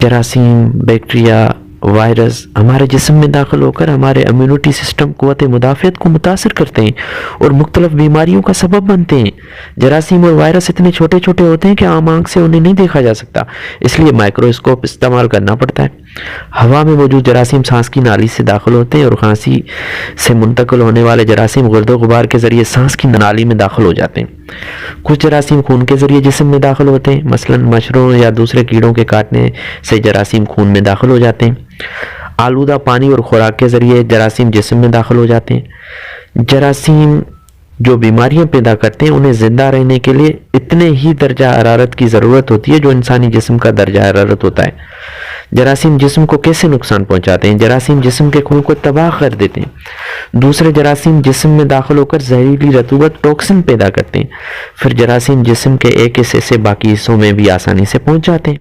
जरासीम, bacteria, virus हमारे जिस्म में दाखिल होकर हमारे इम्यूनिटी सिस्टम, क़ुव्वत मुदाफ़ियत को मुतासिर करते हैं और मुख्तलिफ बीमारियों का सबब बनते हैं। जरासीम और वायरस इतने छोटे छोटे होते हैं कि आम आँख से उन्हें नहीं देखा जा सकता, इसलिए माइक्रोस्कोप इस्तेमाल करना पड़ता है। हवा में मौजूद जरासीम सांस की नाली से दाखिल होते हैं और खांसी से मुंतकिल होने वाले जरासीम गुर्दो गुबार के ज़रिए सांस की नाली में दाखिल हो जाते हैं। कुछ जरासीम खून के ज़रिए जिस्म में दाखिल होते हैं, मसलन मच्छरों या दूसरे कीड़ों के काटने से जरासीम खून में दाखिल हो जाते हैं। आलूदा पानी और खुराक के ज़रिए जरासीम जिस्म में दाखिल हो जाते हैं। जरासीम जो बीमारियां पैदा करते हैं उन्हें ज़िंदा रहने के लिए इतने ही दर्जा हरारत की ज़रूरत होती है जो इंसानी जिस्म का दर्जा हरारत होता है। जरासीम जिस्म को कैसे नुकसान पहुंचाते हैं? जरासीम जिस्म के खून को तबाह कर देते हैं। दूसरे जरासीम जिस्म में दाखिल होकर जहरीली रतूबत, टॉक्सिन पैदा करते हैं। फिर जरासीम जिस्म के एक हिस्से से बाकी हिस्सों में भी आसानी से पहुंच जाते हैं।